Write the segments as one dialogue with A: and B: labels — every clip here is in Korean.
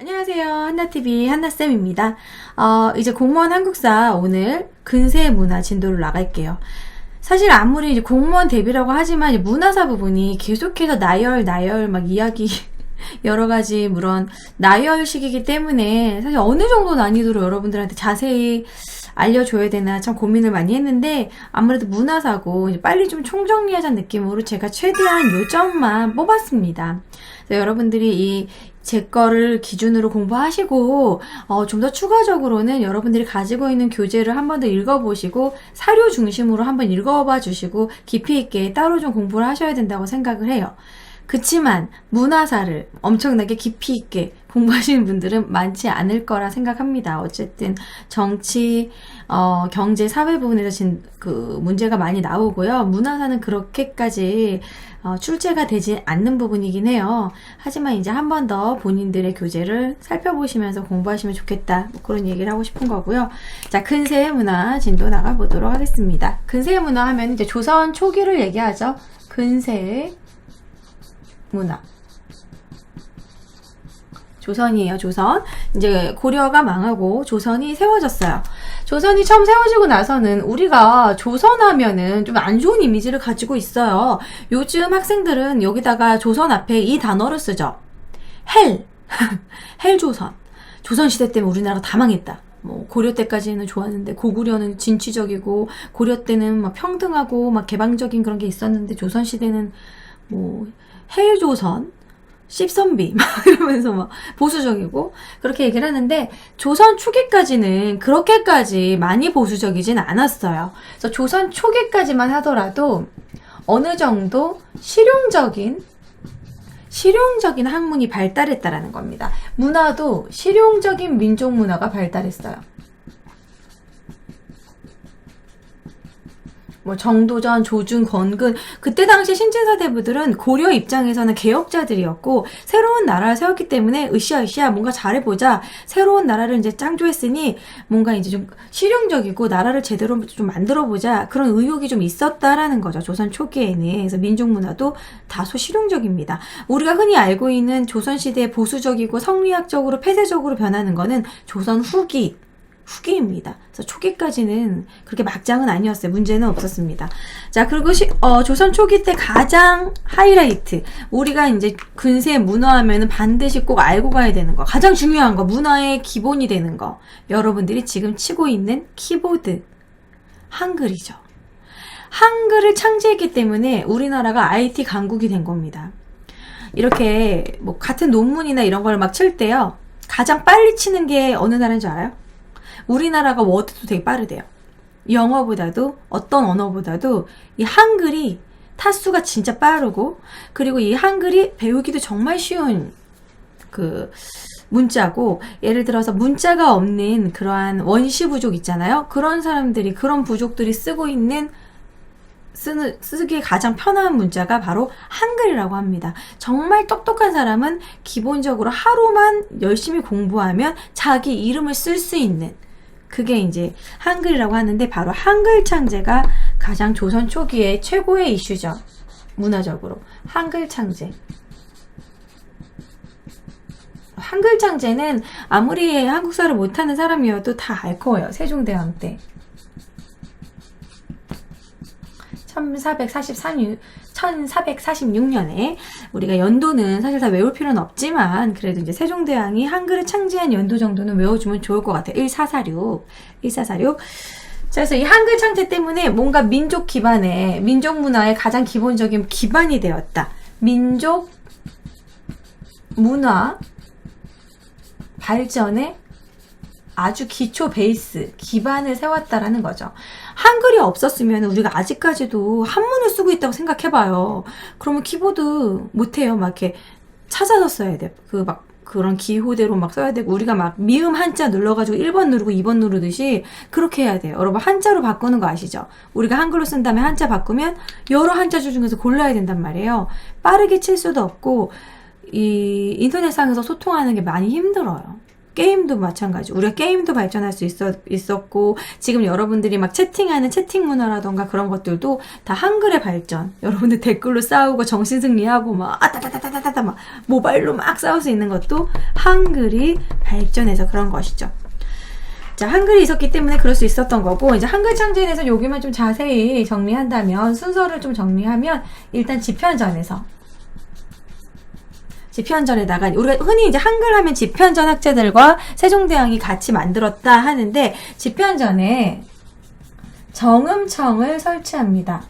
A: 안녕하세요. 한나TV 한나쌤입니다. 이제 공무원 한국사 오늘 근세 문화 진도를 나갈게요. 사실 아무리 이제 공무원 대비라고 하지만 문화사 부분이 계속해서 나열 막 이야기 여러 가지 물론 나열식이기 때문에 사실 어느 정도 난이도로 여러분들한테 자세히 알려줘야 되나 참 고민을 많이 했는데 아무래도 문화사고 이제 빨리 좀 총정리하자는 느낌으로 제가 최대한 요점만 뽑았습니다. 그래서 여러분들이 제 거를 기준으로 공부하시고 좀 더 추가적으로는 여러분들이 가지고 있는 교재를 한 번 더 읽어보시고 사료 중심으로 한번 읽어봐 주시고 깊이 있게 따로 좀 공부를 하셔야 된다고 생각을 해요. 그치만 문화사를 엄청나게 깊이 있게 공부하시는 분들은 많지 않을 거라 생각합니다. 어쨌든 정치, 경제, 사회 부분에서 그 문제가 많이 나오고요. 문화사는 그렇게까지 출제가 되지 않는 부분이긴 해요. 하지만 이제 한 번 더 본인들의 교재를 살펴보시면서 공부하시면 좋겠다. 뭐 그런 얘기를 하고 싶은 거고요. 자, 근세의 문화 진도 나가보도록 하겠습니다. 근세의 문화 하면 이제 조선 초기를 얘기하죠. 근세의 문화. 조선이에요, 조선. 이제 고려가 망하고 조선이 세워졌어요. 조선이 처음 세워지고 나서는 우리가 조선 하면은 좀 안 좋은 이미지를 가지고 있어요. 요즘 학생들은 여기다가 조선 앞에 이 단어를 쓰죠. 헬조선. 조선시대 때문에 우리나라가 다 망했다. 뭐 고려 때까지는 좋았는데 고구려는 진취적이고 고려 때는 막 평등하고 막 개방적인 그런 게 있었는데 조선시대는 뭐 헬조선, 씹선비 막 이러면서 막 보수적이고 그렇게 얘기를 하는데 조선 초기까지는 그렇게까지 많이 보수적이진 않았어요. 그래서 조선 초기까지만 하더라도 어느 정도 실용적인 학문이 발달했다라는 겁니다. 문화도 실용적인 민족 문화가 발달했어요. 뭐 정도전, 조준, 건근 그때 당시 신진사대부들은 고려 입장에서는 개혁자들이었고 새로운 나라를 세웠기 때문에 으쌰으쌰 뭔가 잘해보자 새로운 나라를 이제 창조했으니 뭔가 이제 좀 실용적이고 나라를 제대로 좀 만들어보자 그런 의욕이 좀 있었다라는 거죠. 조선 초기에는. 그래서 민족문화도 다소 실용적입니다. 우리가 흔히 알고 있는 조선시대의 보수적이고 성리학적으로 폐쇄적으로 변하는 거는 조선 후기입니다. 그래서 초기까지는 그렇게 막장은 아니었어요. 문제는 없었습니다. 자, 그리고 조선 초기 때 가장 하이라이트. 우리가 이제 근세 문화하면은 반드시 꼭 알고 가야 되는 거. 가장 중요한 거. 문화의 기본이 되는 거. 여러분들이 지금 치고 있는 키보드. 한글이죠. 한글을 창제했기 때문에 우리나라가 IT 강국이 된 겁니다. 이렇게 뭐 같은 논문이나 이런 걸 막 칠 때요. 가장 빨리 치는 게 어느 나라인 줄 알아요? 우리나라가 워드도 되게 빠르대요. 영어보다도 어떤 언어보다도 이 한글이 타수가 진짜 빠르고 그리고 이 한글이 배우기도 정말 쉬운 그 문자고 예를 들어서 문자가 없는 그러한 원시 부족 있잖아요. 그런 사람들이 그런 부족들이 쓰기에 가장 편한 문자가 바로 한글이라고 합니다. 정말 똑똑한 사람은 기본적으로 하루만 열심히 공부하면 자기 이름을 쓸 수 있는 그게 이제 한글이라고 하는데 바로 한글 창제가 가장 조선 초기에 최고의 이슈죠. 문화적으로. 한글 창제. 한글 창제는 아무리 한국사를 못하는 사람이어도 다 알 거예요. 세종대왕 때. 1446년에 우리가 연도는 사실 다 외울 필요는 없지만 그래도 이제 세종대왕이 한글을 창제한 연도 정도는 외워주면 좋을 것 같아요. 1446. 자, 그래서 이 한글 창제 때문에 뭔가 민족 문화의 가장 기본적인 기반이 되었다. 민족 문화 발전의 아주 기초 베이스, 기반을 세웠다라는 거죠. 한글이 없었으면 우리가 아직까지도 한문을 쓰고 있다고 생각해봐요. 그러면 키보드 못해요. 막 이렇게 찾아서 써야 돼. 그런 기호대로 막 써야 되고, 우리가 막 미음 한자 눌러가지고 1번 누르고 2번 누르듯이 그렇게 해야 돼요. 여러분, 한자로 바꾸는 거 아시죠? 우리가 한글로 쓴 다음에 한자 바꾸면 여러 한자주 중에서 골라야 된단 말이에요. 빠르게 칠 수도 없고, 이 인터넷상에서 소통하는 게 많이 힘들어요. 게임도 마찬가지. 우리가 게임도 발전할 수 있었고, 지금 여러분들이 막 채팅하는 채팅 문화라던가 그런 것들도 다 한글의 발전. 여러분들 댓글로 싸우고 정신승리하고 막 따다다다다다 막 모바일로 막 싸울 수 있는 것도 한글이 발전해서 그런 것이죠. 자, 한글이 있었기 때문에 그럴 수 있었던 거고, 이제 한글 창제에 대해서 여기만 좀 자세히 정리한다면, 순서를 좀 정리하면, 일단 지편전에다가 우리가 흔히 이제 한글 하면 지편전 학자들과 세종대왕이 같이 만들었다 하는데, 지편전에 정음청을 설치합니다.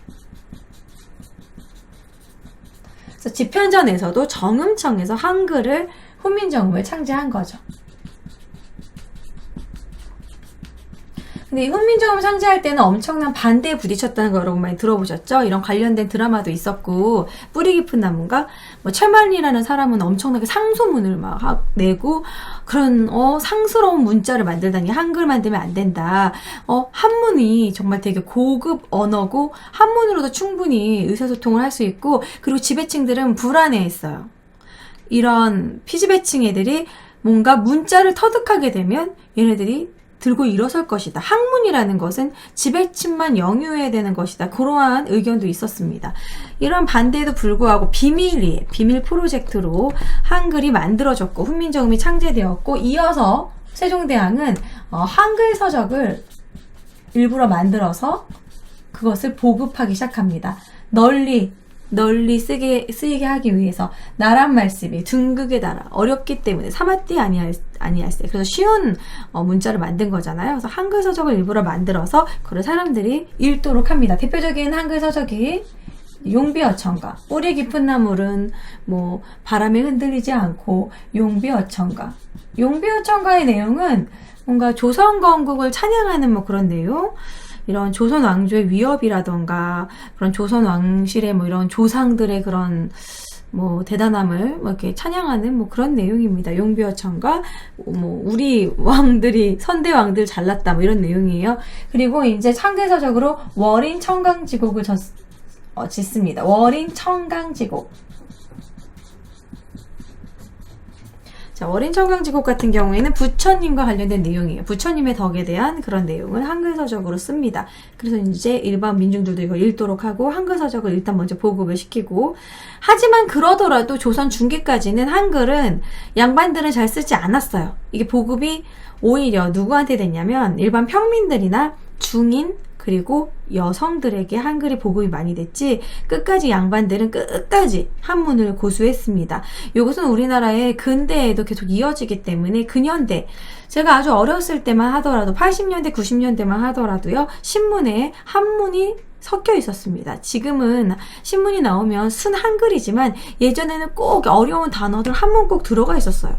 A: 그래서 지편전에서도 정음청에서 한글을 훈민정음을 창제한 거죠. 근데 이 훈민정음을 창제할 때는 엄청난 반대에 부딪혔다는 거 여러분 많이 들어보셨죠? 이런 관련된 드라마도 있었고, 뿌리 깊은 나무인가? 뭐 최만리라는 사람은 엄청나게 상소문을 막 내고, 그런 상스러운 문자를 만들다니 한글 만들면 안 된다. 한문이 정말 되게 고급 언어고 한문으로도 충분히 의사소통을 할 수 있고, 그리고 지배층들은 불안해했어요. 이런 피지배층 애들이 뭔가 문자를 터득하게 되면 얘네들이 들고 일어설 것이다. 학문이라는 것은 지배층만 영유해야 되는 것이다. 그러한 의견도 있었습니다. 이런 반대에도 불구하고 비밀 프로젝트로 한글이 만들어졌고 훈민정음이 창제되었고, 이어서 세종대왕은 한글 서적을 일부러 만들어서 그것을 보급하기 시작합니다. 널리 쓰이게 하기 위해서. 나란 말씀이 둥극에 달아 어렵기 때문에 사마띠 아니할세. 그래서 쉬운 문자를 만든 거잖아요. 그래서 한글 서적을 일부러 만들어서 그걸 사람들이 읽도록 합니다. 대표적인 한글 서적이 용비어천가, 뿌리 깊은 나물은 뭐 바람에 흔들리지 않고 용비어천가. 용비어천가의 내용은 뭔가 조선 건국을 찬양하는 뭐 그런 내용. 이런 조선 왕조의 위협이라던가 그런 조선 왕실의 뭐 이런 조상들의 그런 뭐 대단함을 뭐 이렇게 찬양하는 뭐 그런 내용입니다. 용비어천가, 뭐 우리 왕들이 선대 왕들 잘났다 뭐 이런 내용이에요. 그리고 이제 한글서적으로 월인 청강지곡을 짓습니다. 월인 청강지곡. 자, 월인 청강지곡 같은 경우에는 부처님과 관련된 내용이에요. 부처님의 덕에 대한 그런 내용을 한글서적으로 씁니다. 그래서 이제 일반 민중들도 이걸 읽도록 하고 한글서적을 일단 먼저 보급을 시키고, 하지만 그러더라도 조선 중기까지는 한글은 양반들은 잘 쓰지 않았어요. 이게 보급이 오히려 누구한테 됐냐면 일반 평민들이나 중인 그리고 여성들에게 한글이 보급이 많이 됐지, 끝까지 양반들은 끝까지 한문을 고수했습니다. 이것은 우리나라의 근대에도 계속 이어지기 때문에 근현대, 제가 아주 어렸을 때만 하더라도 80년대 90년대만 하더라도요, 신문에 한문이 섞여 있었습니다. 지금은 신문이 나오면 순 한글이지만 예전에는 꼭 어려운 단어들 한문 꼭 들어가 있었어요.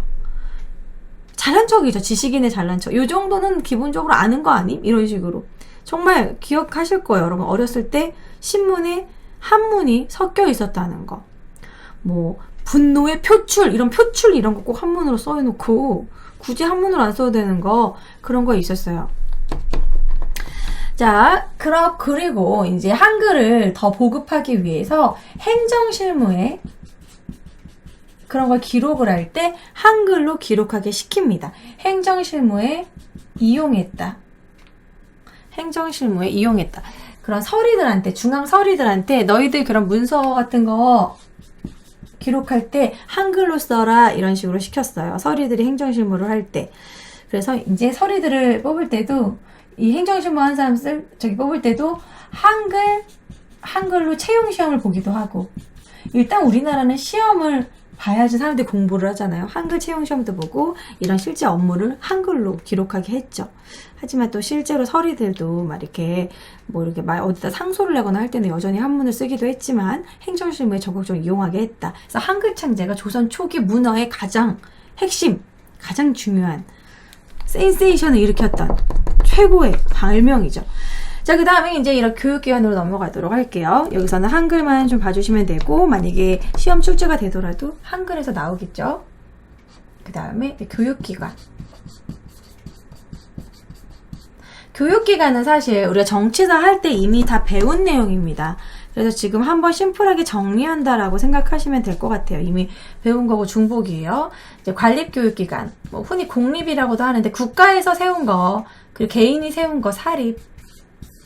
A: 잘난 척이죠. 지식인의 잘난 척. 이 정도는 기본적으로 아는 거 아님? 이런 식으로. 정말 기억하실 거예요. 여러분 어렸을 때 신문에 한문이 섞여 있었다는 거. 뭐 분노의 표출 이런 거 꼭 한문으로 써놓고 굳이 한문으로 안 써도 되는 거, 그런 거 있었어요. 자, 그리고 이제 한글을 더 보급하기 위해서 행정실무에 그런 걸 기록을 할 때 한글로 기록하게 시킵니다. 행정실무에 이용했다. 그런 서리들한테, 중앙 서리들한테 너희들 그런 문서 같은 거 기록할 때 한글로 써라 이런 식으로 시켰어요. 서리들이 행정실무를 할 때. 그래서 이제 서리들을 뽑을 때도, 이 행정실무 한 사람 뽑을 때도 한글로 채용 시험을 보기도 하고, 일단 우리나라는 시험을 봐야지 사람들이 공부를 하잖아요. 한글 채용 시험도 보고 이런 실제 업무를 한글로 기록하게 했죠. 하지만 또 실제로 서리들도 막 이렇게 어디다 상소를 내거나 할 때는 여전히 한문을 쓰기도 했지만 행정실무에 적극적으로 이용하게 했다. 그래서 한글 창제가 조선 초기 문화의 가장 핵심, 가장 중요한 센세이션을 일으켰던 최고의 발명이죠. 자, 그 다음에 이제 이런 교육기관으로 넘어가도록 할게요. 여기서는 한글만 좀 봐주시면 되고, 만약에 시험 출제가 되더라도 한글에서 나오겠죠. 그 다음에 교육기관. 교육기관은 사실 우리가 정치사 할 때 이미 다 배운 내용입니다. 그래서 지금 한번 심플하게 정리한다라고 생각하시면 될 것 같아요. 이미 배운 거고 중복이에요. 이제 관립교육기관, 뭐 흔히 공립이라고도 하는데 국가에서 세운 거, 그리고 개인이 세운 거 사립,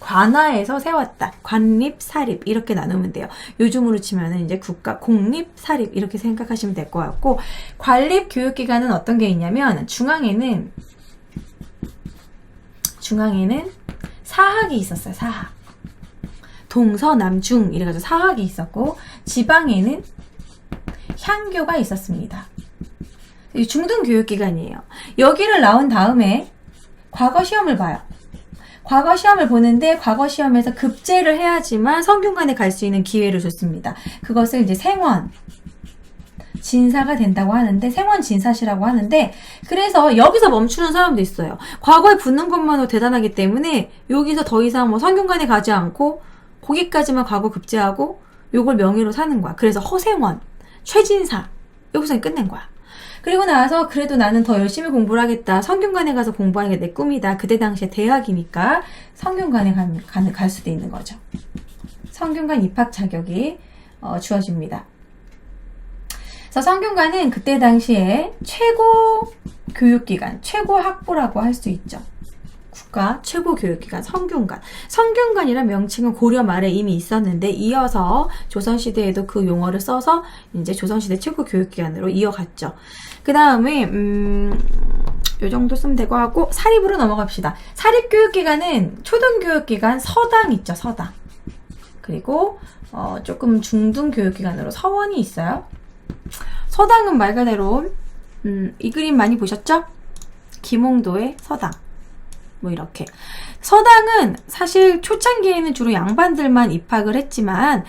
A: 관아에서 세웠다. 관립, 사립 이렇게 나누면 돼요. 요즘으로 치면은 이제 국가, 공립, 사립 이렇게 생각하시면 될 것 같고, 관립교육기관은 어떤 게 있냐면 중앙에는 사학이 있었어요. 사학. 동서남중 이래가지고 사학이 있었고, 지방에는 향교가 있었습니다. 중등교육기관이에요. 여기를 나온 다음에 과거 시험을 봐요. 과거 시험을 보는데 과거 시험에서 급제를 해야지만 성균관에 갈 수 있는 기회를 줬습니다. 그것을 이제 생원 진사가 된다고 하는데, 생원 진사시라고 하는데, 그래서 여기서 멈추는 사람도 있어요. 과거에 붙는 것만으로 대단하기 때문에 여기서 더 이상 뭐 성균관에 가지 않고 거기까지만 과거 급제하고 요걸 명의로 사는 거야. 그래서 허생원, 최진사 여기서 끝낸 거야. 그리고 나서 그래도 나는 더 열심히 공부를 하겠다. 성균관에 가서 공부하는 게 내 꿈이다. 그때 당시에 대학이니까 성균관에 갈 수도 있는 거죠. 성균관 입학 자격이 주어집니다. 그래서 성균관은 그때 당시에 최고 교육기관, 최고 학부라고 할 수 있죠. 국가 최고 교육기관 성균관. 성균관이란 명칭은 고려 말에 이미 있었는데 이어서 조선시대에도 그 용어를 써서 이제 조선시대 최고 교육기관으로 이어갔죠. 그 다음에 요 정도 쓰면 될 것 같고, 사립으로 넘어갑시다. 사립교육기관은 초등교육기관 서당 있죠. 서당. 그리고 조금 중등교육기관으로 서원이 있어요. 서당은 말 그대로 이 그림 많이 보셨죠? 김홍도의 서당. 뭐 이렇게. 서당은 사실 초창기에는 주로 양반들만 입학을 했지만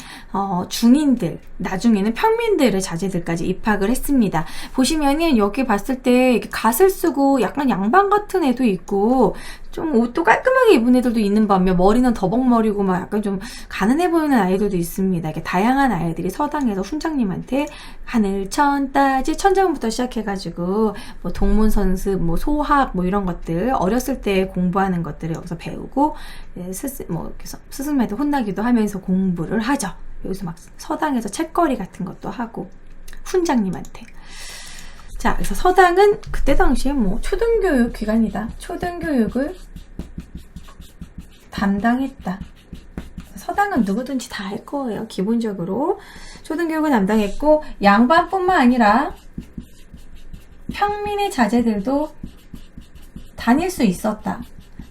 A: 중인들, 나중에는 평민들의 자제들까지 입학을 했습니다. 보시면은 여기 봤을 때 이렇게 갓을 쓰고 약간 양반 같은 애도 있고, 좀 옷도 깔끔하게 입은 애들도 있는 반면 머리는 더벅머리고 막 약간 좀 가난해 보이는 아이들도 있습니다. 이렇게 다양한 아이들이 서당에서 훈장님한테 하늘천 따지 천자문부터 시작해가지고 뭐 동문선습, 뭐 소학, 뭐 이런 것들 어렸을 때 공부하는 것들을 여기서 배우고, 스승한테 혼나기도 하면서 공부를 하죠. 여기서 막 서당에서 책거리 같은 것도 하고 훈장님한테. 자, 그래서 서당은 그때 당시에 뭐 초등교육 기관이다. 초등교육을 담당했다. 서당은 누구든지 다 할 거예요. 기본적으로 초등교육을 담당했고, 양반뿐만 아니라 평민의 자제들도 다닐 수 있었다.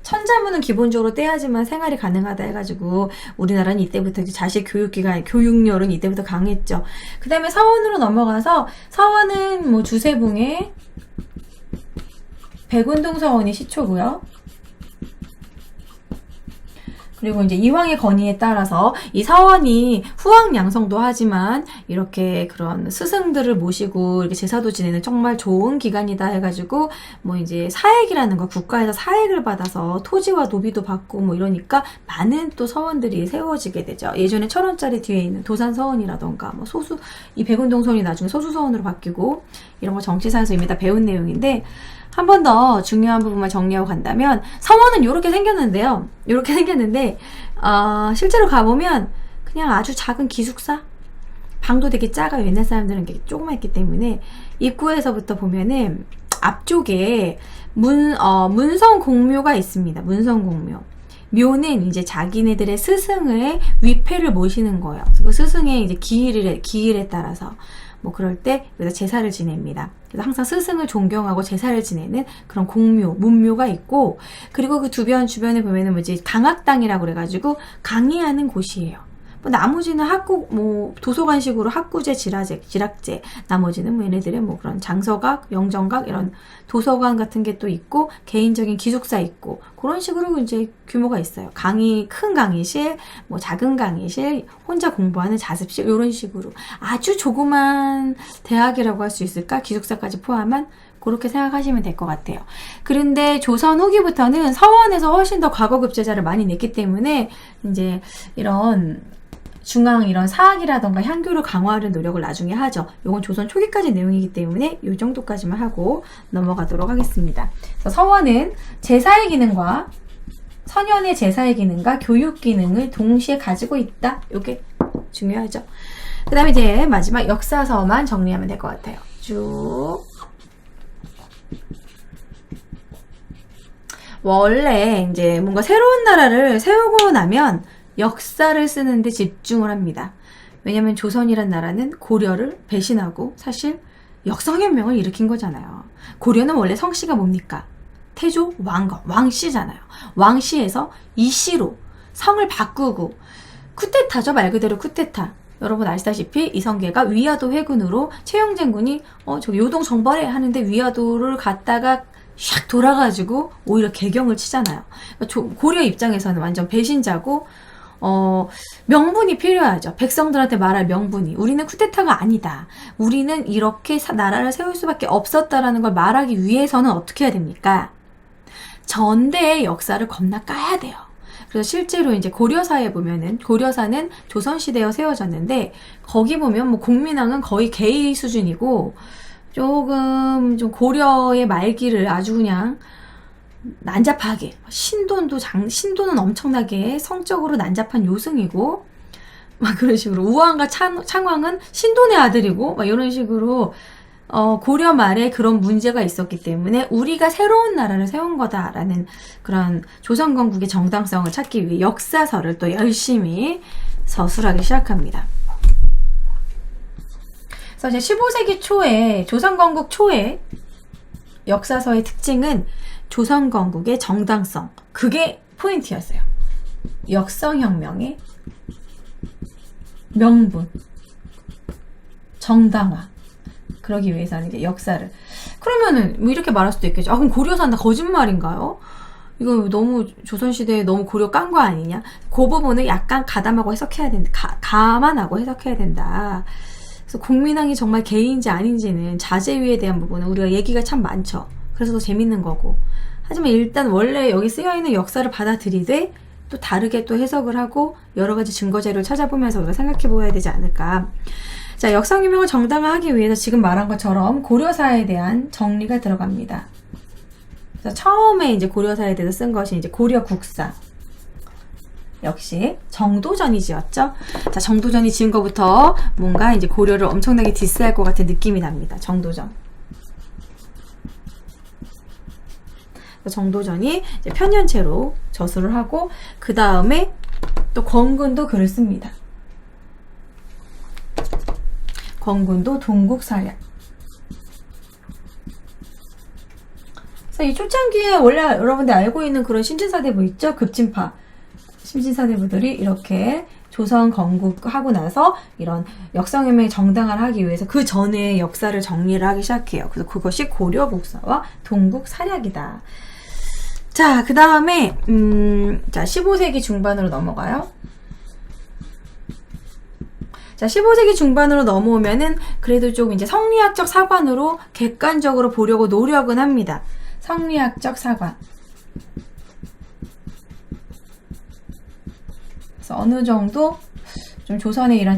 A: 천자문은 기본적으로 떼야지만 생활이 가능하다 해가지고 우리나라는 이때부터 이제 자식 교육기관, 교육열은 이때부터 강했죠. 그 다음에 서원으로 넘어가서, 서원은 뭐 주세붕의 백운동 서원이 시초고요. 그리고 이제 이황의 건의에 따라서 이 서원이 후황양성도 하지만 이렇게 그런 스승들을 모시고 이렇게 제사도 지내는 정말 좋은 기관이다 해가지고, 뭐 이제 사액이라는 거, 국가에서 사액을 받아서 토지와 노비도 받고 뭐 이러니까 많은 또 서원들이 세워지게 되죠. 예전에 1,000원짜리 뒤에 있는 도산서원이라던가 뭐 소수, 이 백운동 서원이 나중에 소수서원으로 바뀌고, 이런 거 정치사에서 이미 다 배운 내용인데, 한 번 더 중요한 부분만 정리하고 간다면, 서원은 이렇게 생겼는데요. 이렇게 생겼는데, 실제로 가보면 그냥 아주 작은 기숙사? 방도 되게 작아요. 옛날 사람들은 되게 조그맣기 때문에. 입구에서부터 보면은 앞쪽에 문성공묘가 있습니다. 문성공묘. 묘는 이제 자기네들의 스승의 위패를 모시는 거예요. 그 스승의 이제 기일에 따라서 뭐 그럴 때 여기서 제사를 지냅니다. 그래서 항상 스승을 존경하고 제사를 지내는 그런 공묘, 문묘가 있고, 그리고 그 주변에 보면은 뭐지, 강학당이라고 그래가지고 강의하는 곳이에요. 뭐 나머지는 뭐 도서관식으로 학구제, 지락제, 나머지는 뭐 얘네들의 뭐 그런 장서각, 영정각 이런 도서관 같은 게 또 있고, 개인적인 기숙사 있고, 그런 식으로 이제 규모가 있어요. 큰 강의실, 뭐 작은 강의실, 혼자 공부하는 자습실, 이런 식으로 아주 조그만 대학이라고 할 수 있을까? 기숙사까지 포함한, 그렇게 생각하시면 될 것 같아요. 그런데 조선 후기부터는 서원에서 훨씬 더 과거급제자를 많이 냈기 때문에 이제 이런 이런 사학이라던가 향교를 강화하는 노력을 나중에 하죠. 이건 조선 초기까지 내용이기 때문에 이 정도까지만 하고 넘어가도록 하겠습니다. 그래서 서원은 제사의 기능과 선현의 제사의 기능과 교육 기능을 동시에 가지고 있다. 이게 중요하죠. 그 다음에 이제 마지막 역사서만 정리하면 될 것 같아요. 쭉. 원래 이제 뭔가 새로운 나라를 세우고 나면 역사를 쓰는데 집중을 합니다. 왜냐면 조선이란 나라는 고려를 배신하고 사실 역성혁명을 일으킨 거잖아요. 고려는 원래 성씨가 뭡니까? 태조 왕건, 왕씨잖아요. 왕씨에서 이씨로 성을 바꾸고 쿠데타죠. 말 그대로 쿠데타. 여러분 아시다시피 이성계가 위화도 회군으로 최영진군이 저기 요동 정벌해 하는데 위화도를 갔다가 샥 돌아가지고 오히려 개경을 치잖아요. 고려 입장에서는 완전 배신자고 명분이 필요하죠. 백성들한테 말할 명분이. 우리는 쿠데타가 아니다. 우리는 이렇게 나라를 세울 수밖에 없었다라는 걸 말하기 위해서는 어떻게 해야 됩니까? 전대의 역사를 겁나 까야 돼요. 그래서 실제로 이제 고려사에 보면은, 고려사는 조선시대에 세워졌는데, 거기 보면 뭐 국민왕은 거의 개의 수준이고, 조금 좀 고려의 말기를 아주 그냥 난잡하게, 신도는 엄청나게 성적으로 난잡한 요승이고, 막 그런 식으로, 우왕과 창왕은 신돈의 아들이고, 막 이런 식으로, 고려 말에 그런 문제가 있었기 때문에 우리가 새로운 나라를 세운 거다라는 그런 조선 건국의 정당성을 찾기 위해 역사서를 또 열심히 서술하기 시작합니다. 그래서 이제 15세기 초에, 조선 건국 초에 역사서의 특징은 조선 건국의 정당성. 그게 포인트였어요. 역성혁명의 명분, 정당화. 그러기 위해서는 이제 역사를. 그러면은 뭐 이렇게 말할 수도 있겠죠. 그럼 고려사는 거짓말인가요? 이거 너무 조선시대에 너무 고려 깐 거 아니냐? 그 부분을 약간 가담하고 해석해야 된다. 감안하고 해석해야 된다. 그래서 국민왕이 정말 개인지 아닌지는 자제위에 대한 부분은 우리가 얘기가 참 많죠. 그래서 더 재밌는 거고. 하지만 일단 원래 여기 쓰여있는 역사를 받아들이되 또 다르게 또 해석을 하고 여러 가지 증거 자료를 찾아보면서 우리가 생각해 보아야 되지 않을까. 자, 역성혁명을 정당화하기 위해서 지금 말한 것처럼 고려사에 대한 정리가 들어갑니다. 그래서 처음에 이제 고려사에 대해서 쓴 것이 이제 고려국사. 역시 정도전이 지었죠. 자, 정도전이 지은 것부터 뭔가 이제 고려를 엄청나게 디스할 것 같은 느낌이 납니다. 정도전. 정도전이 이제 편연체로 저술을 하고 그 다음에 또 권군도 글을 씁니다. 권군도 동국사략. 그래서 이 초창기에 원래 여러분들 알고 있는 그런 신진사대부 있죠? 급진파 신진사대부들이 이렇게 조선 건국하고 나서 이런 역성혁명의 정당화를 하기 위해서 그 전에 역사를 정리를 하기 시작해요. 그래서 그것이 고려국사와 동국사략이다. 자, 그 다음에 자 15세기 중반으로 넘어가요. 자, 15세기 중반으로 넘어오면은 그래도 좀 이제 성리학적 사관으로 객관적으로 보려고 노력은 합니다. 성리학적 사관. 그래서 어느 정도 좀 조선의 이런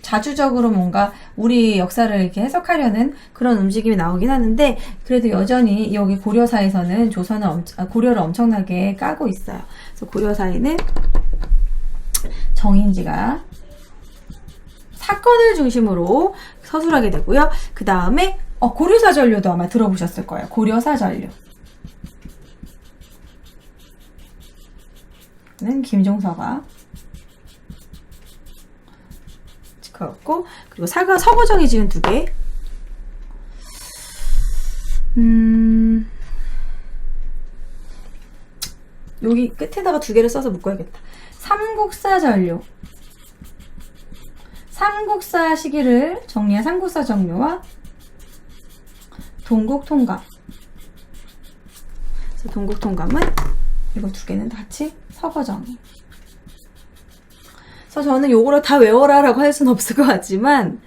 A: 자주적으로 뭔가 우리 역사를 이렇게 해석하려는 그런 움직임이 나오긴 하는데 그래도 여전히 여기 고려사에서는 고려를 엄청나게 까고 있어요. 그래서 고려사에는 정인지가 사건을 중심으로 서술하게 되고요. 그 다음에 고려사전료도 아마 들어보셨을 거예요. 고려사전료. 는 김종서가 그렇고 그리고 서거정이 지은 두 개. 여기 끝에다가 두 개를 써서 묶어야겠다. 삼국사전료. 삼국사 시기를 정리한 삼국사전료와 동국통감. 그래서 동국통감은 이거 두 개는 같이 서거정이. 그래서 저는 요거를 다 외워라 라고 할 수는 없을 것 같지만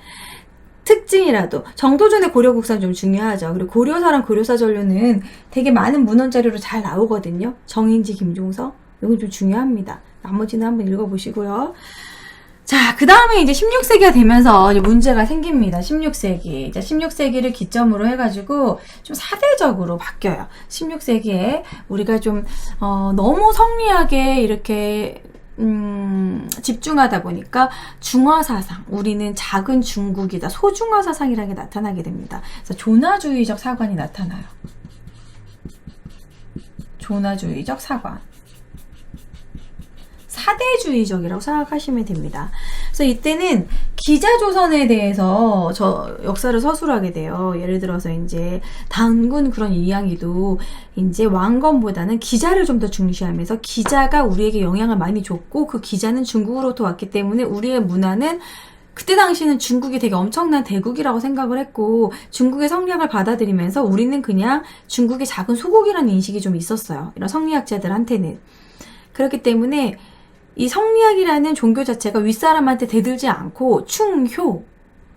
A: 특징이라도 정도전의 고려국사는 좀 중요하죠. 그리고 고려사랑 고려사전료는 되게 많은 문헌자료로 잘 나오거든요. 정인지, 김종서. 이건 좀 중요합니다. 나머지는 한번 읽어보시고요. 자, 그 다음에 이제 16세기가 되면서 이제 문제가 생깁니다. 16세기. 자, 16세기를 기점으로 해가지고 좀 사대적으로 바뀌어요. 16세기에 우리가 좀, 너무 성리하게 이렇게 집중하다 보니까 중화사상, 우리는 작은 중국이다, 소중화사상이라는 게 나타나게 됩니다. 그래서 조나주의적 사관이 나타나요. 조나주의적 사관. 사대주의적이라고 생각하시면 됩니다. 그래서 이때는 기자조선에 대해서 역사를 서술하게 돼요. 예를 들어서 이제 단군 그런 이양이도 이제 왕건보다는 기자를 좀 더 중시하면서 기자가 우리에게 영향을 많이 줬고 그 기자는 중국으로부터 왔기 때문에 우리의 문화는 그때 당시는 중국이 되게 엄청난 대국이라고 생각을 했고 중국의 성리학을 받아들이면서 우리는 그냥 중국의 작은 소국이라는 인식이 좀 있었어요. 이런 성리학자들한테는. 그렇기 때문에 이 성리학이라는 종교 자체가 윗사람한테 대들지 않고 충효.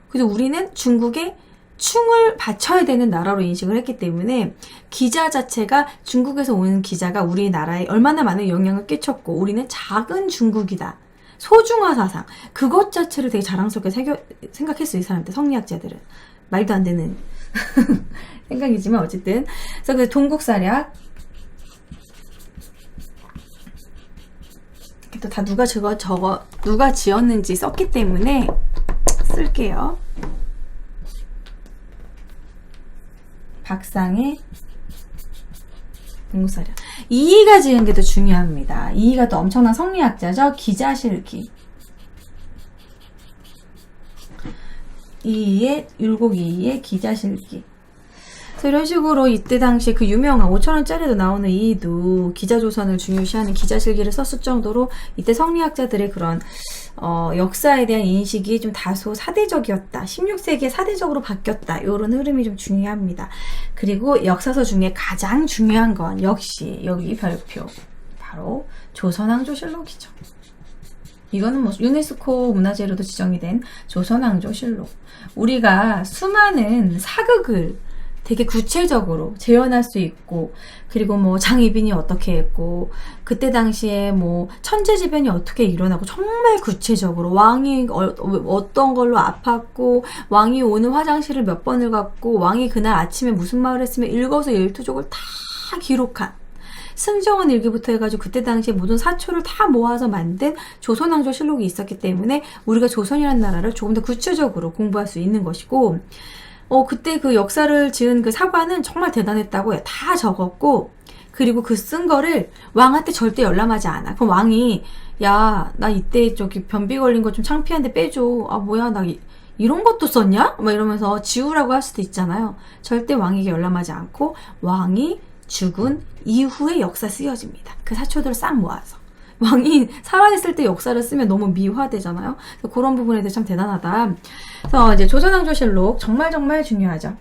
A: 그래서 우리는 중국에 충을 바쳐야 되는 나라로 인식을 했기 때문에 기자 자체가 중국에서 온 기자가 우리나라에 얼마나 많은 영향을 끼쳤고 우리는 작은 중국이다. 소중화 사상. 그것 자체를 되게 자랑스럽게 생각했어요. 이 사람들, 성리학자들은. 말도 안 되는 생각이지만 어쨌든. 그래서 그 동국사략. 또 다 누가 지었는지 썼기 때문에 쓸게요. 박상의 동국사략. 이이가 지은 게 더 중요합니다. 이이가 또 엄청난 성리학자죠. 기자실기. 율곡 이이의 기자실기. 그래서 이런 식으로 이때 당시에 그 유명한 5,000원짜리도 나오는 이이도 기자조선을 중요시하는 기자실기를 썼을 정도로 이때 성리학자들의 그런 역사에 대한 인식이 좀 다소 사대적이었다. 16세기에 사대적으로 바뀌었다. 이런 흐름이 좀 중요합니다. 그리고 역사서 중에 가장 중요한 건 역시 여기 별표 바로 조선왕조실록이죠. 이거는 뭐 유네스코 문화재로도 지정이 된 조선왕조실록. 우리가 수많은 사극을 되게 구체적으로 재현할 수 있고 그리고 뭐 장희빈이 어떻게 했고 그때 당시에 뭐 천재지변이 어떻게 일어나고 정말 구체적으로 왕이 어떤 걸로 아팠고 왕이 오는 화장실을 몇 번을 갔고 왕이 그날 아침에 무슨 말을 했으면 일거수일투족을 다 기록한 승정원 일기부터 해가지고 그때 당시에 모든 사초를 다 모아서 만든 조선왕조실록이 있었기 때문에 우리가 조선이라는 나라를 조금 더 구체적으로 공부할 수 있는 것이고 그때 그 역사를 지은 그 사관은 정말 대단했다고 해요. 다 적었고, 그리고 그 쓴 거를 왕한테 절대 열람하지 않아. 그럼 왕이, 야, 나 이때 저기 변비 걸린 거 좀 창피한데 빼줘. 아, 뭐야, 나 이런 것도 썼냐? 막 이러면서 지우라고 할 수도 있잖아요. 절대 왕에게 열람하지 않고, 왕이 죽은 이후에 역사 쓰여집니다. 그 사초들을 싹 모아서. 왕이 살아있을 때 역사를 쓰면 너무 미화되잖아요. 그래서 그런 부분에 대해서 참 대단하다. 그래서 이제 조선왕조실록 정말 중요하죠.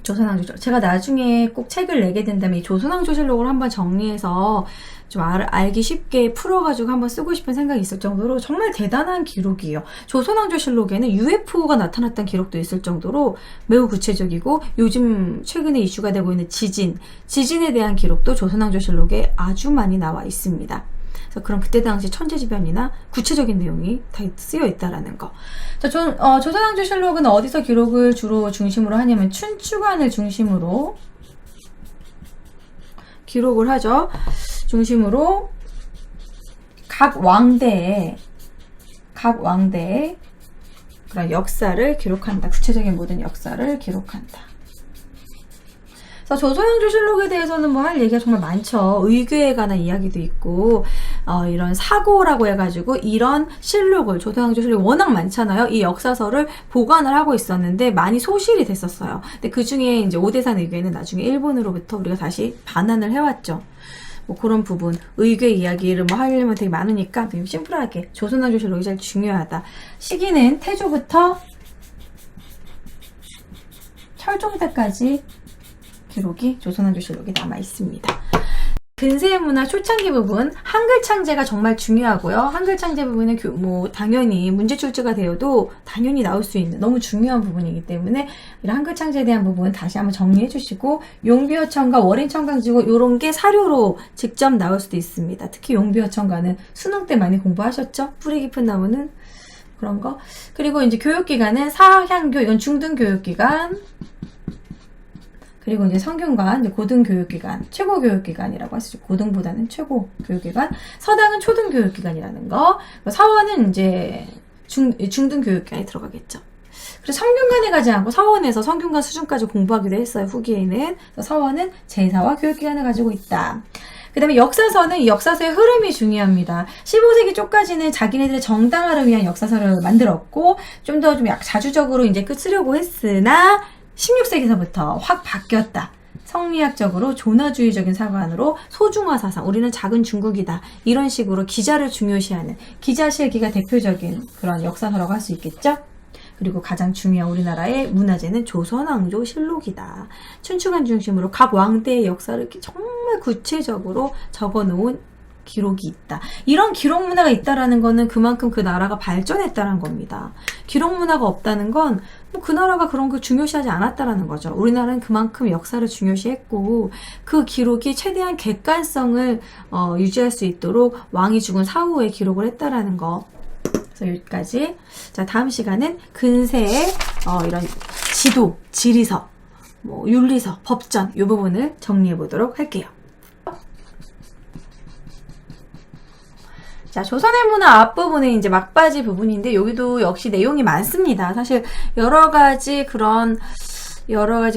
A: 조선왕조실록. 제가 나중에 꼭 책을 내게 된다면 이 조선왕조실록을 한번 정리해서 좀 알기 쉽게 풀어가지고 한번 쓰고 싶은 생각이 있을 정도로 정말 대단한 기록이에요. 조선왕조실록에는 UFO가 나타났다는 기록도 있을 정도로 매우 구체적이고 요즘 최근에 이슈가 되고 있는 지진에 대한 기록도 조선왕조실록에 아주 많이 나와 있습니다. 그래서 그럼 그때 당시 천재지변이나 구체적인 내용이 다 쓰여 있다라는 거. 조선왕조실록은 어디서 기록을 주로 중심으로 하냐면 춘추관을 중심으로 기록을 하죠. 중심으로 각 왕대의 그런 역사를 기록한다. 구체적인 모든 역사를 기록한다. 그래서 조선왕조실록에 대해서는 뭐 할 얘기가 정말 많죠. 의궤에 관한 이야기도 있고 이런 사고라고 해가지고 이런 실록을 조선왕조실록이 워낙 많잖아요. 이 역사서를 보관을 하고 있었는데 많이 소실이 됐었어요. 근데 그 중에 이제 오대산 의궤는 나중에 일본으로부터 우리가 다시 반환을 해왔죠. 뭐 그런 부분, 의궤 이야기를 뭐 하려면 되게 많으니까 심플하게 조선왕조실록이 제일 중요하다. 시기는 태조부터 철종 때까지 기록이 조선왕조실록에 남아 있습니다. 근세문화 초창기 부분, 한글 창제가 정말 중요하고요. 한글 창제 부분은 뭐 당연히 문제 출제가 되어도 당연히 나올 수 있는 너무 중요한 부분이기 때문에 이런 한글 창제에 대한 부분 다시 한번 정리해 주시고 용비어천가, 월인천강지고 이런 게 사료로 직접 나올 수도 있습니다. 특히 용비어천가는 수능 때 많이 공부하셨죠? 뿌리 깊은 나무는 그런 거. 그리고 이제 교육기관은 사향교, 이건 중등교육기관. 그리고 이제 성균관, 이제 고등교육기관, 최고교육기관이라고 할 수 있죠. 고등보다는 최고교육기관. 서당은 초등교육기관이라는 거. 사원은 이제 중등교육기관에 들어가겠죠. 그래서 성균관에 가지 않고 서원에서 성균관 수준까지 공부하기도 했어요. 후기에는. 서원은 제사와 교육기관을 가지고 있다. 그 다음에 역사서는 이 역사서의 흐름이 중요합니다. 15세기 쪽까지는 자기네들의 정당화를 위한 역사서를 만들었고, 좀 더 좀 자주적으로 이제 쓰려고 했으나, 16세기서부터 확 바뀌었다. 성리학적으로 존화주의적인 사관으로 소중화 사상, 우리는 작은 중국이다. 이런 식으로 기자를 중요시하는 기자실기가 대표적인 그런 역사서라고 할 수 있겠죠? 그리고 가장 중요한 우리나라의 문화재는 조선왕조실록이다. 춘추관 중심으로 각 왕대의 역사를 이렇게 정말 구체적으로 적어놓은 기록이 있다. 이런 기록 문화가 있다라는 거는 그만큼 그 나라가 발전했다는 겁니다. 기록 문화가 없다는 건 그 나라가 그런 거 중요시하지 않았다라는 거죠. 우리나라는 그만큼 역사를 중요시했고 그 기록이 최대한 객관성을 유지할 수 있도록 왕이 죽은 사후에 기록을 했다라는 거. 그래서 여기까지. 자, 다음 시간은 근세의 이런 지도, 지리서, 윤리서, 법전 이 부분을 정리해 보도록 할게요. 자, 조선의 문화 앞부분에 이제 막바지 부분인데 여기도 역시 내용이 많습니다. 사실 여러 가지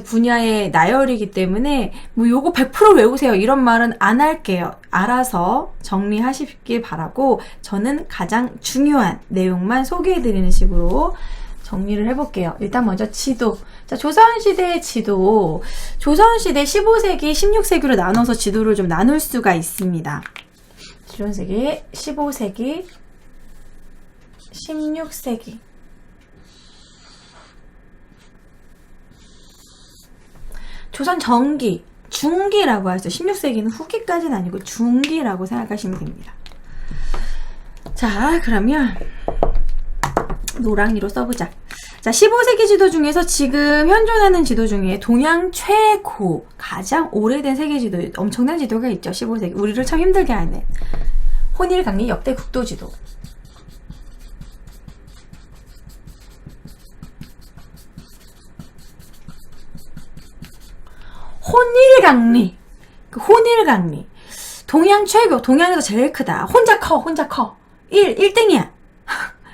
A: 분야의 나열이기 때문에 요거 100% 외우세요 이런 말은 안 할게요. 알아서 정리하시길 바라고 저는 가장 중요한 내용만 소개해드리는 식으로 정리를 해볼게요. 일단 먼저 지도. 자, 조선시대의 지도. 조선시대 15세기, 16세기로 나눠서 지도를 좀 나눌 수가 있습니다. 조선시대 15세기, 16세기. 조선 전기, 중기라고 하죠. 16세기는 후기까지는 아니고 중기라고 생각하시면 됩니다. 자, 그러면 노랑이로 써보자. 자, 15세기 지도 중에서 지금 현존하는 지도 중에 동양 최고, 가장 오래된 세계 지도, 엄청난 지도가 있죠. 15세기. 우리를 참 힘들게 하는 혼일강리 역대 국도 지도. 혼일강리. 혼일강리. 동양 최고, 동양에서 제일 크다. 혼자 커. 1등이야.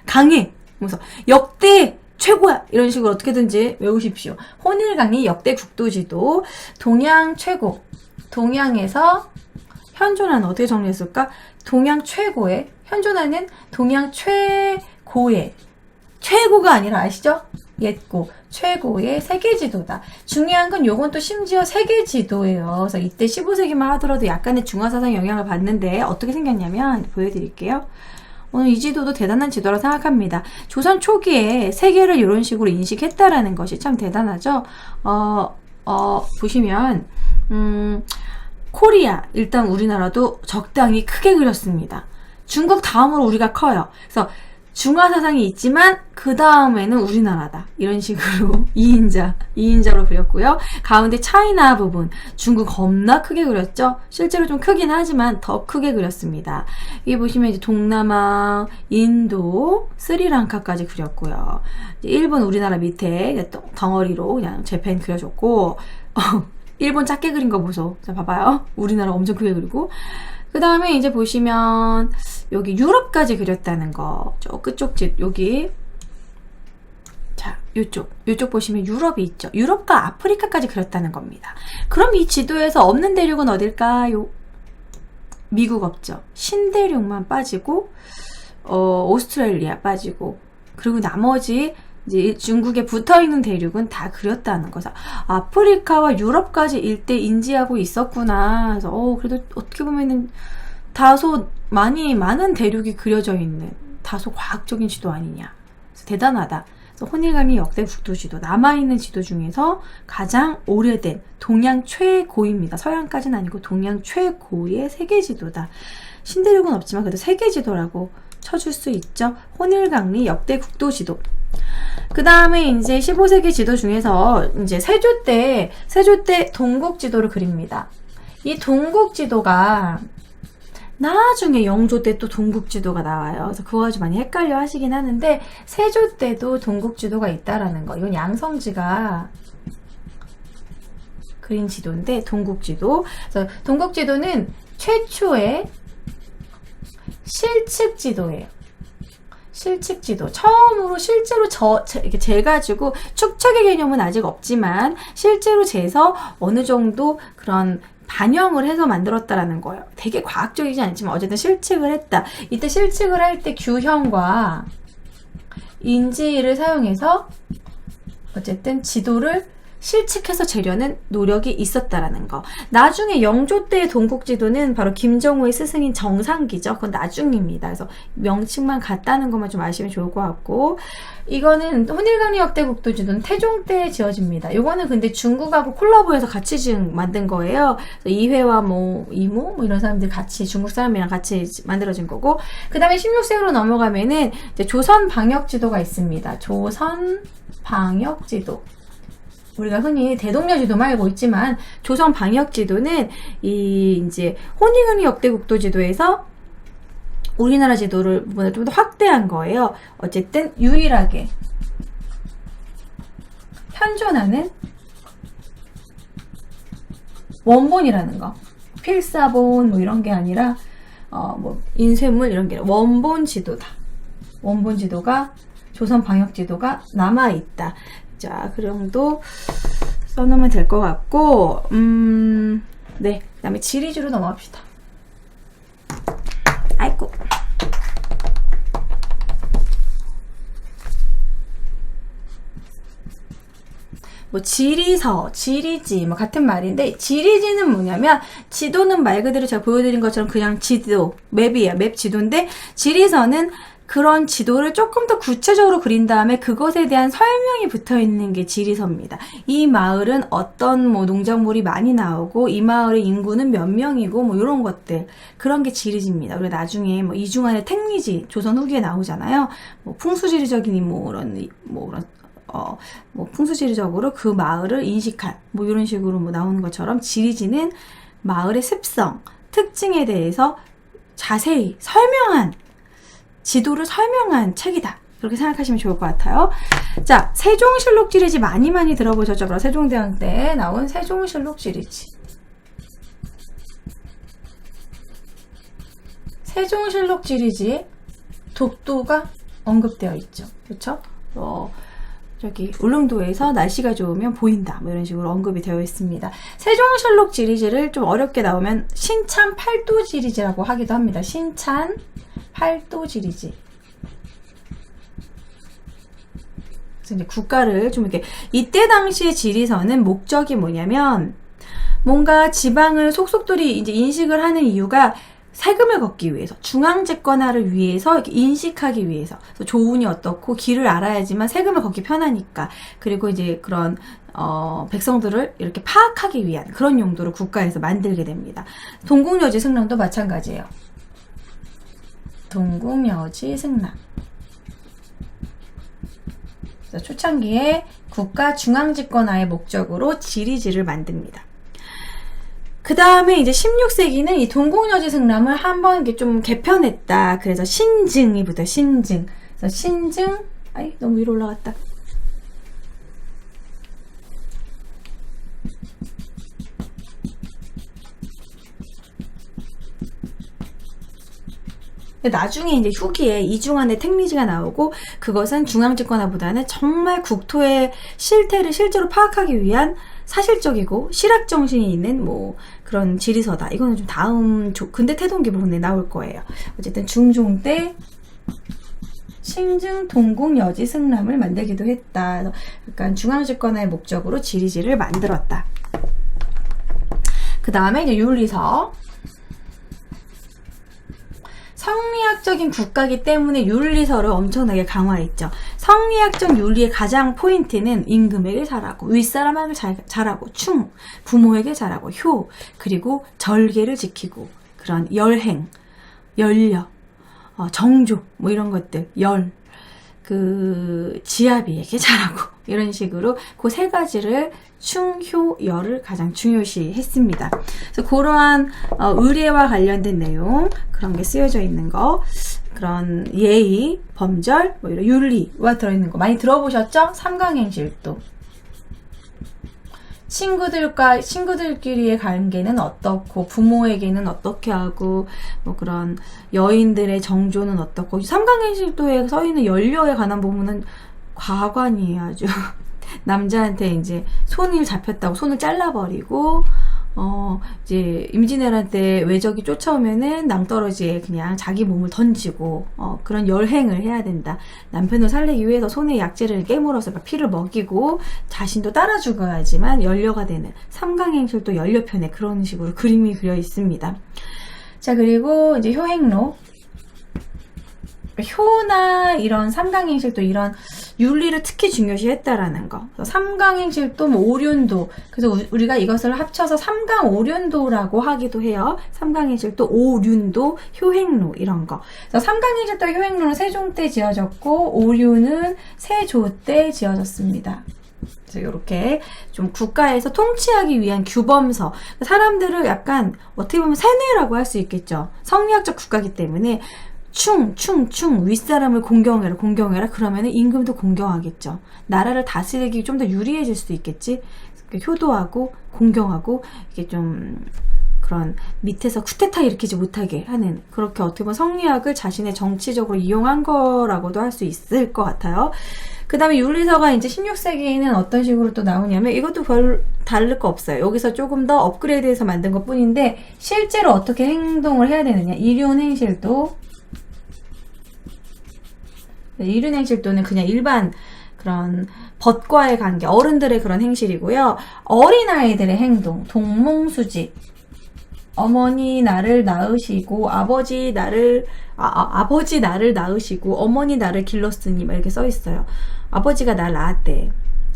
A: 강해. 그래서 역대 최고야. 이런 식으로 어떻게든지 외우십시오. 혼일강리 역대 국도지도. 동양 최고. 동양에서 현존하는, 어떻게 정리했을까? 동양 최고의, 현존하는 동양 최고의, 최고가 아니라 아시죠? 옛고. 최고의 세계지도다. 중요한 건 요건 또 심지어 세계지도예요. 그래서 이때 15세기만 하더라도 약간의 중화사상 영향을 받는데 어떻게 생겼냐면 보여드릴게요. 오늘 이 지도도 대단한 지도라고 생각합니다. 조선 초기에 세계를 이런 식으로 인식했다라는 것이 참 대단하죠. 보시면 코리아, 일단 우리나라도 적당히 크게 그렸습니다. 중국 다음으로 우리가 커요. 그래서 중화사상이 있지만 그 다음에는 우리나라다. 이런 식으로 2인자로 그렸고요. 가운데 차이나 부분, 중국 겁나 크게 그렸죠. 실제로 좀 크긴 하지만 더 크게 그렸습니다. 여기 보시면 이제 동남아, 인도, 스리랑카까지 그렸고요. 일본 우리나라 밑에 덩어리로 그냥 재팬 그려줬고, 일본 작게 그린 거 보소. 자, 봐봐요. 우리나라 엄청 크게 그리고. 그 다음에 이제 보시면 여기 유럽까지 그렸다는 거. 저 끝쪽 여기. 자, 요쪽 보시면 유럽이 있죠. 유럽과 아프리카까지 그렸다는 겁니다. 그럼 이 지도에서 없는 대륙은 어딜까요? 미국 없죠. 신대륙만 빠지고, 오스트레일리아 빠지고, 그리고 나머지 이제 중국에 붙어있는 대륙은 다 그렸다는 거죠. 아프리카와 유럽까지 일대 인지하고 있었구나. 그래서 그래도 어떻게 보면은 다소 많은 대륙이 그려져 있는 다소 과학적인 지도 아니냐. 그래서 대단하다. 그래서 혼일강리 역대 국도 지도, 남아있는 지도 중에서 가장 오래된 동양 최고입니다. 서양까지는 아니고 동양 최고의 세계 지도다. 신대륙은 없지만 그래도 세계 지도라고 쳐줄 수 있죠. 혼일강리 역대 국도 지도. 그 다음에 이제 15세기 지도 중에서 이제 세조 때 동국 지도를 그립니다. 이 동국 지도가 나중에 영조 때 또 동국 지도가 나와요. 그래서 그거 아주 많이 헷갈려 하시긴 하는데 세조 때도 동국 지도가 있다라는 거. 이건 양성지가 그린 지도인데 동국지도. 그래서 동국지도는 최초의 실측지도예요. 실측지도. 처음으로 실제로 이렇게 재가지고 축척의 개념은 아직 없지만 실제로 재서 어느 정도 그런 반영을 해서 만들었다라는 거예요. 되게 과학적이지 않지만 어쨌든 실측을 했다. 이때 실측을 할 때 규형과 인지를 사용해서 어쨌든 지도를 실측해서 재려는 노력이 있었다라는 거. 나중에 영조 때의 동국지도는 바로 김정호의 스승인 정상기죠. 그건 나중입니다. 그래서 명칭만 같다는 것만 좀 아시면 좋을 것 같고, 이거는 혼일강리 역대 국도지도는 태종 때 지어집니다. 이거는 근데 중국하고 콜라보해서 같이 만든 거예요. 이회와 이모 이런 사람들 같이 중국 사람이랑 같이 만들어진 거고, 그 다음에 16세기로 넘어가면은 이제 조선 방역지도가 있습니다. 조선 방역지도. 우리가 흔히 대동여지도만 알고 있지만 조선 방역지도는 이제 혼인강리 역대 국도지도에서 우리나라 지도를 좀 더 확대한 거예요. 어쨌든 유일하게 현존하는 원본이라는 거. 필사본 이런 게 아니라 인쇄물 이런 게 원본 지도다. 원본 지도가 조선 방역 지도가 남아 있다. 자, 그 정도 써놓으면 될 것 같고, 네. 그 다음에 지리지로 넘어갑시다. 아이고. 지리서, 지리지, 같은 말인데, 지리지는 뭐냐면, 지도는 말 그대로 제가 보여드린 것처럼 그냥 지도, 맵이에요. 맵 지도인데, 지리서는 그런 지도를 조금 더 구체적으로 그린 다음에 그것에 대한 설명이 붙어 있는 게 지리서입니다. 이 마을은 어떤 농작물이 많이 나오고 이 마을의 인구는 몇 명이고 이런 것들, 그런 게 지리지입니다. 그리고 나중에 이중환의 택리지 조선 후기에 나오잖아요. 풍수지리적인 이런 풍수지리적으로 그 마을을 인식한 이런 식으로 나오는 것처럼 지리지는 마을의 습성, 특징에 대해서 자세히 설명한, 지도를 설명한 책이다. 그렇게 생각하시면 좋을 것 같아요. 자, 세종실록 지리지 많이 들어보셨죠? 바로 세종대왕 때 나온 세종실록 지리지. 세종실록 지리지 독도가 언급되어 있죠. 그렇죠? 저기 울릉도에서 날씨가 좋으면 보인다. 이런 식으로 언급이 되어 있습니다. 세종실록 지리지를 좀 어렵게 나오면 신찬 팔도 지리지라고 하기도 합니다. 신찬 팔도 지리지. 그래서 이제 국가를 좀 이렇게, 이때 당시의 지리서는 목적이 뭐냐면, 뭔가 지방을 속속들이 이제 인식을 하는 이유가 세금을 걷기 위해서, 중앙집권화를 위해서, 이렇게 인식하기 위해서. 그래서 조운이 어떻고 길을 알아야지만 세금을 걷기 편하니까. 그리고 이제 그런 백성들을 이렇게 파악하기 위한 그런 용도로 국가에서 만들게 됩니다. 동국여지 승람도 마찬가지예요. 동국여지 승람. 초창기에 국가 중앙집권화의 목적으로 지리지를 만듭니다. 그 다음에 이제 16세기는 이 동국여지 승람을 한번 이렇게 좀 개편했다. 그래서 신증이 붙어요. 신증. 그래서 신증, 너무 위로 올라갔다. 나중에 이제 후기에 이중환의 택리지가 나오고, 그것은 중앙집권화보다는 정말 국토의 실태를 실제로 파악하기 위한 사실적이고 실학 정신이 있는 그런 지리서다. 이거는 좀 다음 근대 태동기 부분에 나올 거예요. 어쨌든 중종 때 신증 동국여지 승람을 만들기도 했다. 그래서 약간 중앙집권화의 목적으로 지리지를 만들었다. 그 다음에 이제 윤리서. 성리학적인 국가이기 때문에 윤리서를 엄청나게 강화했죠. 성리학적 윤리의 가장 포인트는 임금에게 잘하고, 윗사람에게 잘하고, 충, 부모에게 잘하고, 효, 그리고 절개를 지키고, 그런 열행, 연력, 정조, 이런 것들, 지아비에게 잘하고, 이런 식으로 그 세 가지를 충, 효, 열을 가장 중요시 했습니다. 그래서 그러한 의례와 관련된 내용, 그런 게 쓰여져 있는 거, 그런 예의, 범절, 이런 윤리와 들어있는 거 많이 들어보셨죠? 삼강행실도. 친구들끼리의 관계는 어떻고, 부모에게는 어떻게 하고, 뭐 그런 여인들의 정조는 어떻고, 삼강행실도에 써 있는 연려에 관한 부분은 과관이에요, 아주. 남자한테 이제 손을 잡혔다고 손을 잘라버리고, 이제 임진왜란 때 외적이 쫓아오면은 낭떠러지에 그냥 자기 몸을 던지고, 그런 열행을 해야 된다. 남편을 살리기 위해서 손에 약재를 깨물어서 피를 먹이고, 자신도 따라 죽어야지만 연료가 되는 삼강행실도 연료편에 그런 식으로 그림이 그려 있습니다. 자, 그리고 이제 효행로. 효나 이런 삼강행실도 이런 윤리를 특히 중요시했다라는 거. 삼강행실도 뭐 오륜도. 그래서 우리가 이것을 합쳐서 삼강오륜도라고 하기도 해요. 삼강행실도, 오륜도, 효행로 이런 거. 그래서 삼강행실도 효행로는 세종 때 지어졌고 오륜은 세조 때 지어졌습니다. 그래서 이렇게 좀 국가에서 통치하기 위한 규범서. 사람들을 약간 어떻게 보면 세뇌라고 할 수 있겠죠. 성리학적 국가이기 때문에 충, 윗사람을 공경해라. 그러면은 임금도 공경하겠죠. 나라를 다스리기 좀 더 유리해질 수도 있겠지. 효도하고, 공경하고, 이게 좀, 그런, 밑에서 쿠데타 일으키지 못하게 하는, 그렇게 어떻게 보면 성리학을 자신의 정치적으로 이용한 거라고도 할 수 있을 것 같아요. 그 다음에 윤리서가 이제 16세기에는 어떤 식으로 또 나오냐면, 이것도 별 다를 거 없어요. 여기서 조금 더 업그레이드해서 만든 것 뿐인데, 실제로 어떻게 행동을 해야 되느냐. 일륜행실도, 일륜행실도는 그냥 일반 그런 벗과의 관계, 어른들의 그런 행실이고요. 어린아이들의 행동, 동몽수지. 어머니 나를 낳으시고, 아버지 나를 낳으시고, 어머니 나를 길렀으니, 막 이렇게 써 있어요. 아버지가 날 낳았대.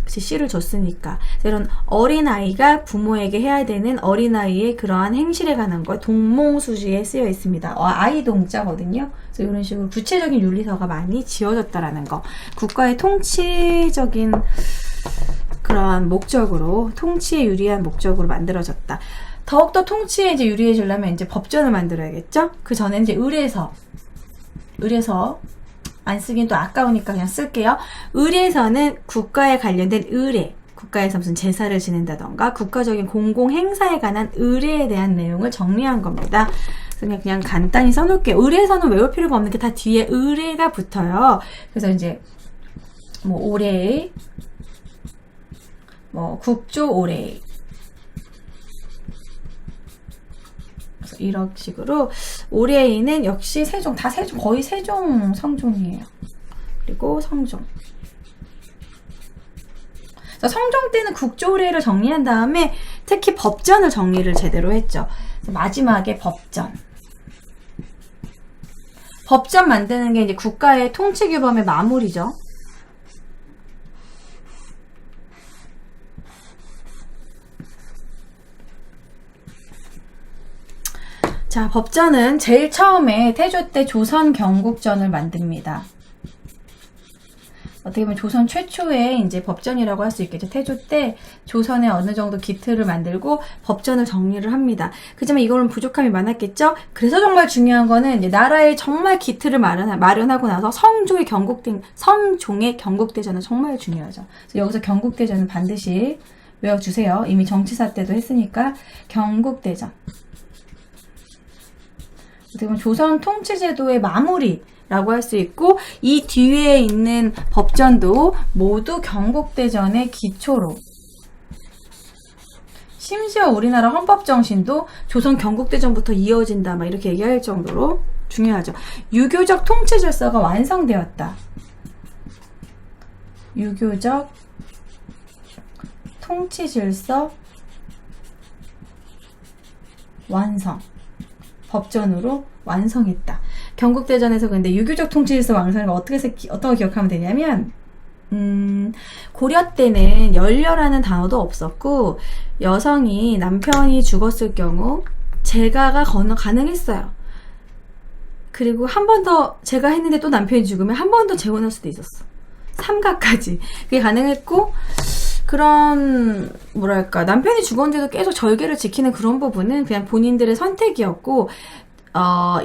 A: 씨를 줬으니까. 이런 어린아이가 부모에게 해야 되는 어린아이의 그러한 행실에 관한 거 동몽수지에 쓰여 있습니다. 아이 동자거든요. 그래서 이런 식으로 구체적인 윤리서가 많이 지어졌다라는 거. 국가의 통치적인 그러한 목적으로, 통치에 유리한 목적으로 만들어졌다. 더욱더 통치에 이제 유리해지려면 이제 법전을 만들어야겠죠? 그 전에 이제 의례서 안 쓰긴 또 아까우니까 그냥 쓸게요. 의례서는 국가에 관련된 의례, 국가에서 무슨 제사를 지낸다던가 국가적인 공공행사에 관한 의례에 대한 내용을 정리한 겁니다. 그래서 그냥 간단히 써놓을게요. 의례서는 외울 필요가 없는 게 다 뒤에 의례가 붙어요. 그래서 이제 뭐 올해 뭐 국조 올해 이런 식으로 올해에는 역시 세종, 다 세종, 거의 세종 성종이에요. 그리고 성종. 성종 때는 국조례를 정리한 다음에 특히 법전을 정리를 제대로 했죠. 마지막에 법전. 법전 만드는 게 이제 국가의 통치 규범의 마무리죠. 자, 법전은 제일 처음에 태조 때 조선 경국전을 만듭니다. 어떻게 보면 조선 최초의 이제 법전이라고 할 수 있겠죠. 태조 때 조선에 어느 정도 기틀을 만들고 법전을 정리를 합니다. 그렇지만 이거는 부족함이 많았겠죠. 그래서 정말 중요한 거는 이제 나라의 정말 기틀을 마련하고 나서 성종의 경국대전은 정말 중요하죠. 그래서 여기서 경국대전은 반드시 외워주세요. 이미 정치사 때도 했으니까 경국대전. 어떻게 보면 조선 통치제도의 마무리라고 할 수 있고, 이 뒤에 있는 법전도 모두 경국대전의 기초로, 심지어 우리나라 헌법정신도 조선 경국대전부터 이어진다 막 이렇게 얘기할 정도로 중요하죠. 유교적 통치질서가 완성되었다. 유교적 통치질서 완성. 법전으로 완성했다. 경국대전에서 근데 유교적 통치질서 완성을 어떻게 기억하면 되냐면, 고려 때는 연려라는 단어도 없었고, 여성이 남편이 죽었을 경우 재가가 가능했어요. 그리고 한 번 더 재가 했는데 또 남편이 죽으면 한 번 더 재혼할 수도 있었어. 삼가까지. 그게 가능했고, 그런 뭐랄까 남편이 죽었는데도 계속 절개를 지키는 그런 부분은 그냥 본인들의 선택이었고,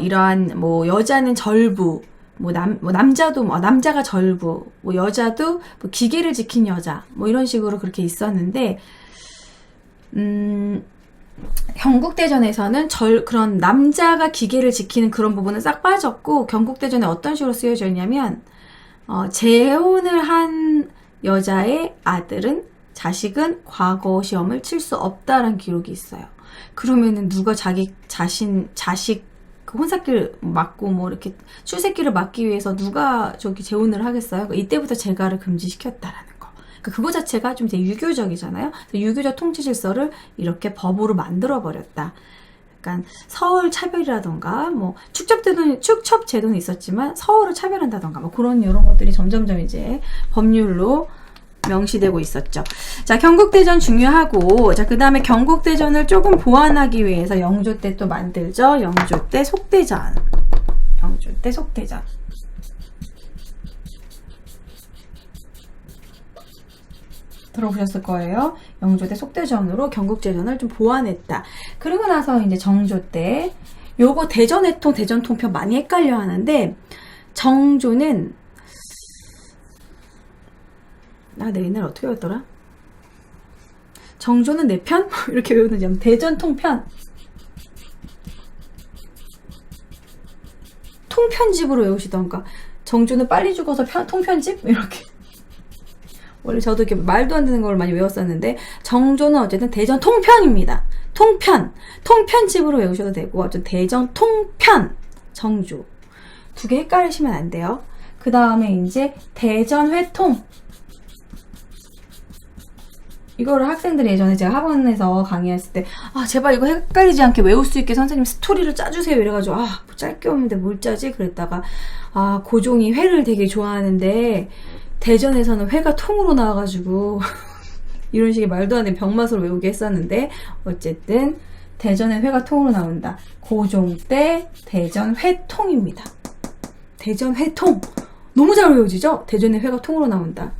A: 이러한 뭐 여자는 절부, 남자도 남자가 절부, 뭐 여자도 뭐 기계를 지킨 여자, 뭐 이런 식으로 그렇게 있었는데, 경국대전에서는 그런 남자가 기계를 지키는 그런 부분은 싹 빠졌고, 경국대전에 어떤 식으로 쓰여져 있냐면, 재혼을 한 여자의 자식은 과거 시험을 칠 수 없다라는 기록이 있어요. 그러면은 누가 자식 그 혼사기를 막고 뭐 이렇게 출새끼를 막기 위해서 누가 재혼을 하겠어요? 이때부터 재가를 금지시켰다라는 거. 그거 자체가 좀 되게 유교적이잖아요. 유교적 통치 질서를 이렇게 법으로 만들어 버렸다. 약간 서울 차별이라던가 뭐 축첩 제도는 있었지만 서울을 차별한다던가 뭐 그런 이런 것들이 점점점 이제 법률로 명시되고 있었죠. 자, 경국대전 중요하고, 자, 그 다음에 경국대전을 조금 보완하기 위해서 영조 때 또 만들죠. 영조 때 속대전. 들어보셨을 거예요. 영조 때 속대전으로 경국대전을 좀 보완했다. 그리고 나서 이제 정조 때, 요거 대전회통, 대전통편 많이 헷갈려 하는데, 정조는 내 옛날 어떻게 외웠더라? 정조는 내 편? 이렇게 외우는 대전 통편. 통편집으로 외우시던가. 정조는 빨리 죽어서 통편집? 이렇게. 원래 저도 이렇게 말도 안 되는 걸 많이 외웠었는데, 정조는 어쨌든 대전 통편입니다. 통편집으로 외우셔도 되고, 어쨌든 대전 통편. 정조. 두 개 헷갈리시면 안 돼요. 그 다음에 이제 대전 회통. 이거를 학생들이 예전에 제가 학원에서 강의했을 때, 제발 이거 헷갈리지 않게 외울 수 있게 선생님 스토리를 짜주세요. 이래가지고, 뭐 짧게 오는데 뭘 짜지? 그랬다가, 고종이 회를 되게 좋아하는데, 대전에서는 회가 통으로 나와가지고, 이런 식의 말도 안 되는 병맛으로 외우게 했었는데, 어쨌든, 대전에 회가 통으로 나온다. 고종 때 대전 회통입니다. 대전 회통. 너무 잘 외워지죠? 대전에 회가 통으로 나온다.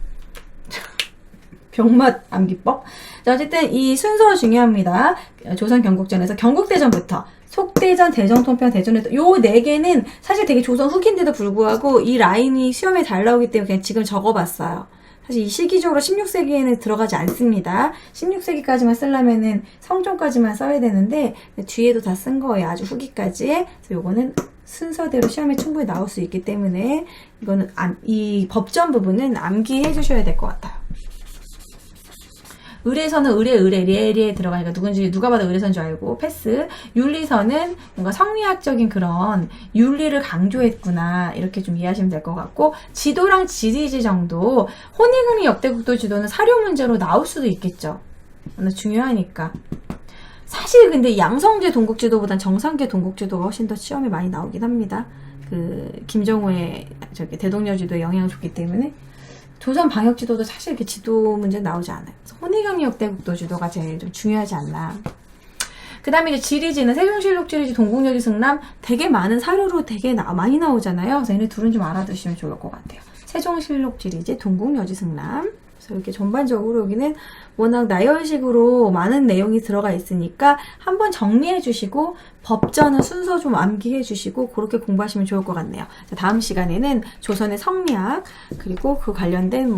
A: 병맛 암기법. 자, 어쨌든 이 순서 중요합니다. 조선 경국전에서 경국대전부터 속대전, 대전통편, 대전회통 요 4개는 사실 되게 조선 후기인데도 불구하고 이 라인이 시험에 잘 나오기 때문에 그냥 지금 적어봤어요. 사실 이 시기적으로 16세기에는 들어가지 않습니다. 16세기까지만 쓰려면은 성종까지만 써야 되는데 뒤에도 다 쓴 거예요. 아주 후기까지. 그래서 요거는 순서대로 시험에 충분히 나올 수 있기 때문에 이거는 이 법전 부분은 암기해 주셔야 될 것 같아요. 의례서는 리에 들어가니까 누군지 누가 봐도 의례서인 줄 알고 패스. 윤리서는 뭔가 성리학적인 그런 윤리를 강조했구나 이렇게 좀 이해하시면 될 것 같고, 지도랑 지리지 정도. 혼인금이 역대국도 지도는 사료 문제로 나올 수도 있겠죠. 오늘 중요하니까. 사실 근데 양성제 동국지도보단 정상계 동국지도가 훨씬 더 시험에 많이 나오긴 합니다. 김정우의 대동여지도에 영향을 줬기 때문에. 조선 방역지도도 사실 이렇게 지도 문제 나오지 않아요. 혼인금 역대국도 지도가 제일 좀 중요하지 않나. 그 다음에 이제 지리지는 세종실록 지리지, 동국여지 승남 되게 많은 사료로 되게 많이 나오잖아요. 그래서 얘네 둘은 좀 알아두시면 좋을 것 같아요. 세종실록 지리지, 동국여지 승남. 그래서 이렇게 전반적으로 여기는 워낙 나열식으로 많은 내용이 들어가 있으니까 한번 정리해 주시고 법전은 순서 좀 암기해 주시고 그렇게 공부하시면 좋을 것 같네요. 자, 다음 시간에는 조선의 성리학 그리고 그 관련된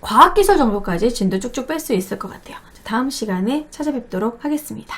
A: 과학기술 정도까지 진도 쭉쭉 뺄 수 있을 것 같아요. 자, 다음 시간에 찾아뵙도록 하겠습니다.